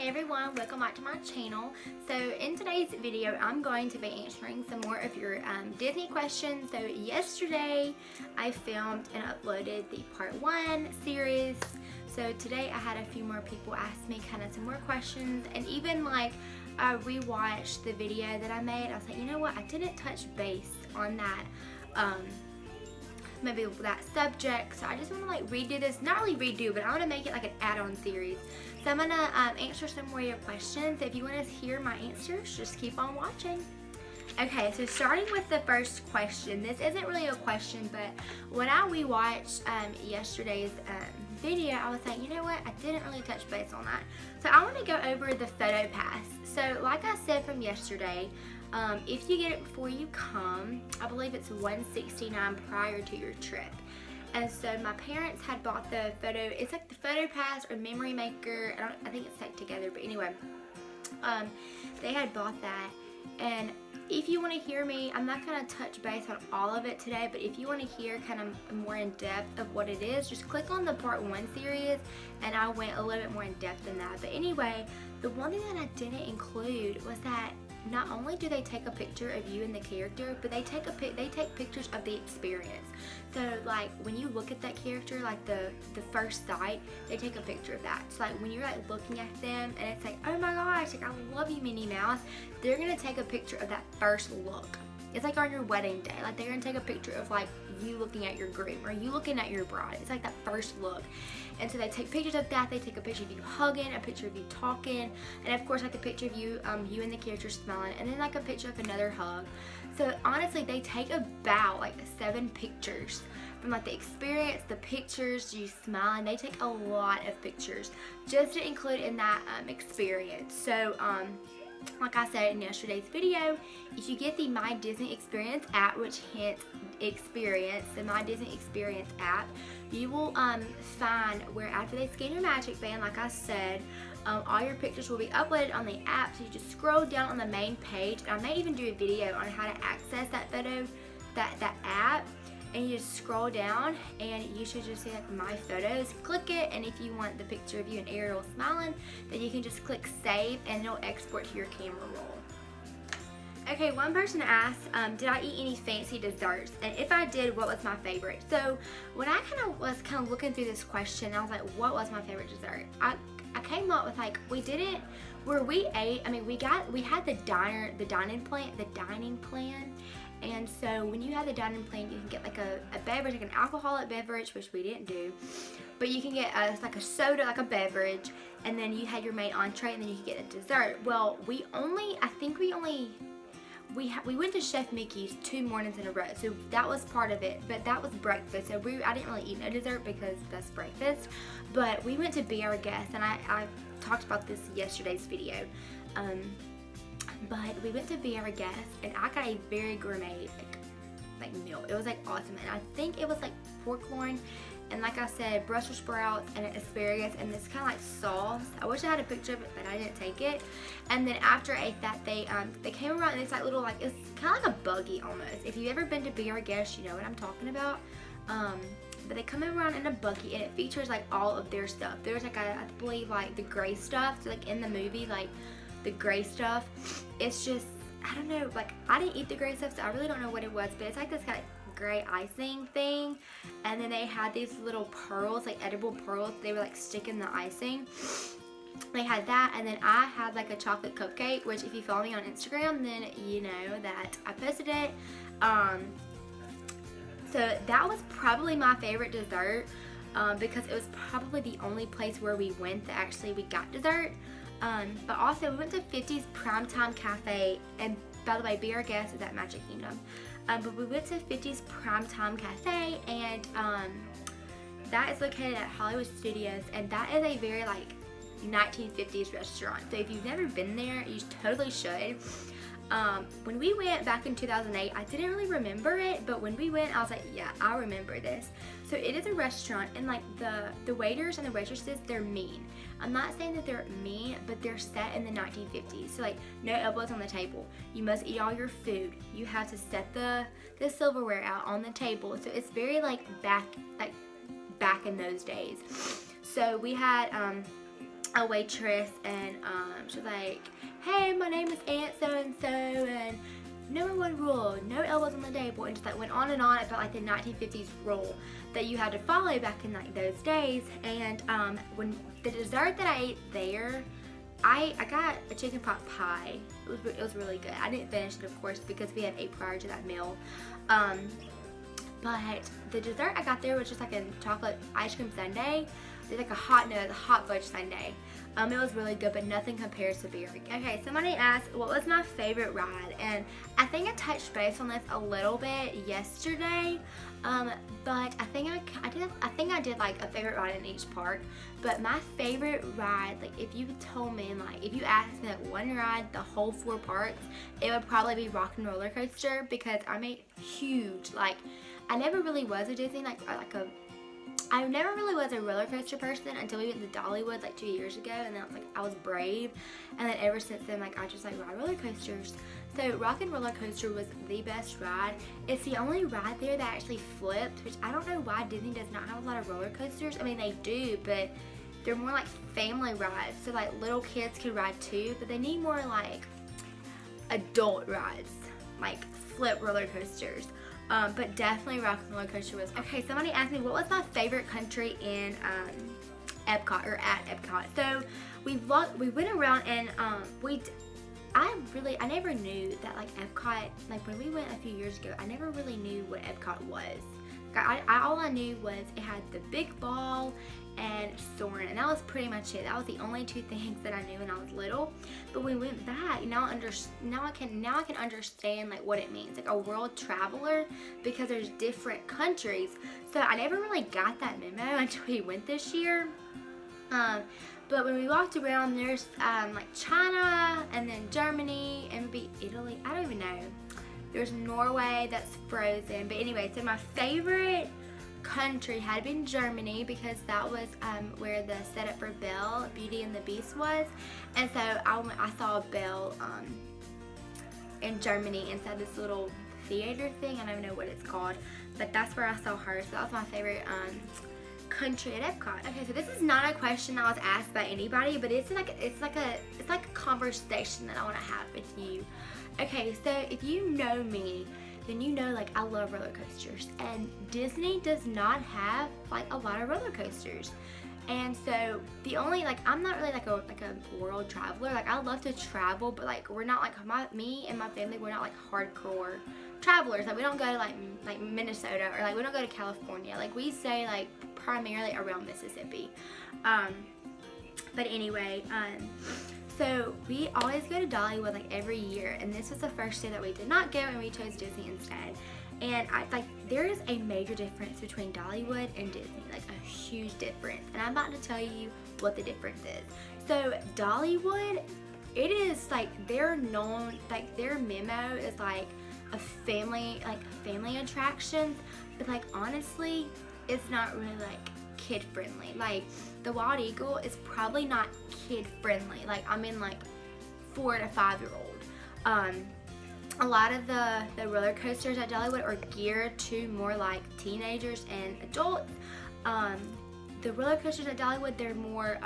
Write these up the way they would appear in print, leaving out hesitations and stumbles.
Hey everyone, welcome back to my channel. So in today's video, I'm going to be answering some more of your Disney questions. So yesterday, I filmed and uploaded the part 1 series. So today I had a few more people ask me kind of some more questions, and even like I rewatched the video that I made. I was like, you know what, I didn't touch base on that maybe that subject, so I just want to like redo this, not really redo, but I want to make it like an add-on series. So I'm gonna answer some more of your questions. If you want to hear my answers, just keep on watching. Okay, so starting with the first question, this isn't really a question, but when I rewatched yesterday's video, I was like, you know what, I didn't really touch base on that. So I want to go over the PhotoPass. So like I said from yesterday, if you get it before you come, I believe it's $169 prior to your trip. And so my parents had bought the it's like the PhotoPass or Memory Maker. I think it's like together, but anyway, they had bought that. And if you want to hear me, I'm not going to touch base on all of it today, but if you want to hear kind of more in depth of what it is, just click on the part 1 series, and I went a little bit more in depth than that. But anyway, the one thing that I didn't include was that not only do they take a picture of you and the character, but they take pictures of the experience. So like when you look at that character, like the first sight, they take a picture of that. So like when you're like looking at them and it's like, oh my gosh, like I love you, Minnie Mouse, they're gonna take a picture of that first look. It's like on your wedding day, like they're gonna take a picture of like you looking at your groom or you looking at your bride. It's like that first look. And so they take pictures of that. They take a picture of you hugging, a picture of you talking, and of course like a picture of you, you and the character smiling, and then like a picture of another hug. So honestly, they take about like 7 pictures from like the experience, the pictures, you smiling. They take a lot of pictures just to include in that experience. So like I said in yesterday's video, if you get the My Disney Experience app, which hint experience, the My Disney Experience app, you will find where after they scan your magic band, like I said, all your pictures will be uploaded on the app. So you just scroll down on the main page, and I may even do a video on how to access that that app. And you just scroll down and you should just see like my photos, click it, and if you want the picture of you and Ariel smiling, then you can just click save and it'll export to your camera roll. Okay, one person asked, did I eat any fancy desserts? And if I did, what was my favorite? So when I was looking through this question, I was like, what was my favorite dessert? I came up with like, we had the dining plan. And so when you have the dining plan, you can get like a beverage, like an alcoholic beverage, which we didn't do. But you can get like a soda, like a beverage, and then you had your main entree, and then you can get a dessert. Well, we went to Chef Mickey's 2 mornings in a row, so that was part of it. But that was breakfast, so I didn't really eat no dessert because that's breakfast. But we went to Be Our Guest, and I talked about this in yesterday's video. But we went to Be Our Guest, and I got a very gourmet like meal. It was like awesome, and I think it was like pork loin, and like I said, Brussels sprouts and asparagus, and this kind of like sauce. I wish I had a picture of it, but I didn't take it. And then after I ate that, they came around, and it's like little, like, it's kind of like a buggy almost. If you've ever been to Be Our Guest, you know what I'm talking about. But they come around in a buggy, and it features like all of their stuff. There's like I believe like the gray stuff, so like in the movie, like the gray stuff, it's just, I don't know, like I didn't eat the gray stuff, so I really don't know what it was, but it's like this kind of gray icing thing. And then they had these little pearls, like edible pearls, they were like sticking the icing. They had that, and then I had like a chocolate cupcake, which if you follow me on Instagram, then you know that I posted it. So that was probably my favorite dessert, because it was probably the only place where we went that actually we got dessert. But also we went to 50's Primetime Cafe, and by the way, Be Our Guest is at Magic Kingdom. But we went to 50's Primetime Cafe, and that is located at Hollywood Studios, and that is a very like 1950s restaurant. So if you've never been there, you totally should. When we went back in 2008, I didn't really remember it, but when we went, I was like, yeah, I remember this. So it is a restaurant, and like the waiters and the waitresses, they're mean. I'm not saying that they're mean, but they're set in the 1950s. So like, no elbows on the table. You must eat all your food. You have to set the silverware out on the table. So it's very like back in those days. So we had a waitress, and she was like, hey, my name is Aunt so-and-so, and #1 rule, no elbows on the table, and just like went on and on about like the 1950s rule that you had to follow back in like those days. And when the dessert that I ate there, I got a chicken pot pie. It was really good. I didn't finish it, of course, because we had ate prior to that meal. But the dessert I got there was just like a chocolate ice cream sundae. It's like a hot fudge sundae. It was really good, but nothing compares to Berry. Okay, somebody asked, what was my favorite ride? And I think I touched base on this a little bit yesterday. But I think I did like a favorite ride in each park. But my favorite ride, like if you told me, like if you asked me like one ride the whole 4 parks, it would probably be Rock and Roller Coaster, because I'm a huge, like, I never really was a Disney, I never really was a roller coaster person until we went to Dollywood like 2 years ago, and then I was brave, and then ever since then, like, I just like ride roller coasters. So Rock and Roller Coaster was the best ride. It's the only ride there that actually flipped, which I don't know why Disney does not have a lot of roller coasters. I mean, they do, but they're more like family rides, so like little kids could ride too, but they need more like adult rides, like flip roller coasters. But definitely Rock and Roller Coaster was. Okay, somebody asked me what was my favorite country in Epcot, or at Epcot. So we went around, and I never knew that like Epcot, like when we went a few years ago, I never really knew what Epcot was. All I knew was it had the big ball and Soarin', and that was pretty much it. That was the only 2 things that I knew when I was little. But when we went back, now I can understand like what it means, like a world traveler, because there's different countries. So I never really got that memo until we went this year. But when we walked around, there's like China, and then Germany, and maybe Italy. I don't even know. There's Norway that's frozen. But anyway, so my favorite country had been Germany, because that was where the setup for Belle, Beauty and the Beast was. And so I saw Belle in Germany inside this little theater thing. I don't know what it's called, but that's where I saw her. So that was my favorite country at Epcot. Okay, so this is not a question I was asked by anybody, but it's like a conversation that I want to have with you. Okay, so if you know me, then you know like I love roller coasters, and Disney does not have like a lot of roller coasters. And so the only, like, I'm not really like a world traveler. Like, I love to travel, but like we're not like me and my family, we're not like hardcore travelers. Like, we don't go to like Minnesota, or like we don't go to California. Like, we stay like primarily around Mississippi. But anyway, so we always go to Dollywood like every year, and this was the first year that we did not go, and we chose Disney instead. And there is a major difference between Dollywood and Disney, like a huge difference. And I'm about to tell you what the difference is. So Dollywood, it is like they're known, like their memo is like a family attractions, but like honestly, it's not really like kid friendly. Like the Wild Eagle is probably not kid friendly. Like I mean like 4 to 5 year old. A lot of the roller coasters at Dollywood are geared to more like teenagers and adults. The roller coasters at Dollywood, they're more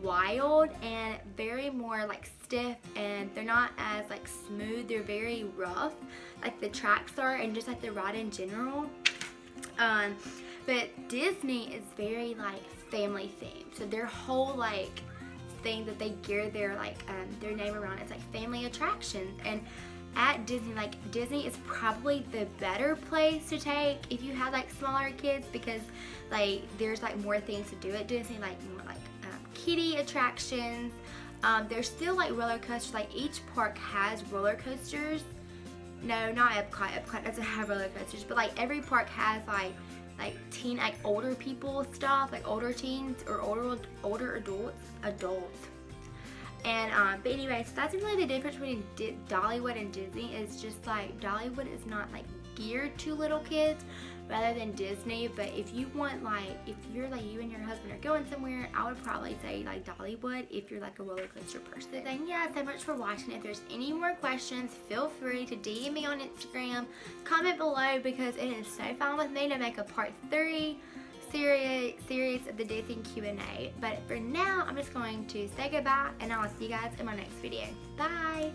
wild and very more like stiff, and they're not as like smooth. They're very rough, like the tracks are, and just like the ride in general. But Disney is very like family themed, so their whole like thing that they gear their like their name around is like family attractions. And at Disney, like Disney is probably the better place to take if you have like smaller kids, because like there's like more things to do at Disney, like more like kiddie attractions. There's still like roller coasters. Like each park has roller coasters. No, not Epcot. Epcot doesn't have roller coasters, but like every park has like older people stuff, like older teens or older adults. And but anyway, so that's really the difference between Dollywood and Disney. Is just like Dollywood is not like geared to little kids rather than Disney. But if you want, like, if you're like you and your husband are going somewhere, I would probably say like Dollywood if you're like a roller coaster person. So thank you guys so much for watching. If there's any more questions, feel free to DM me on Instagram, comment below, because it is so fun with me to make a part 3. series of the Disney Q&A. But for now, I'm just going to say goodbye, and I'll see you guys in my next video. Bye!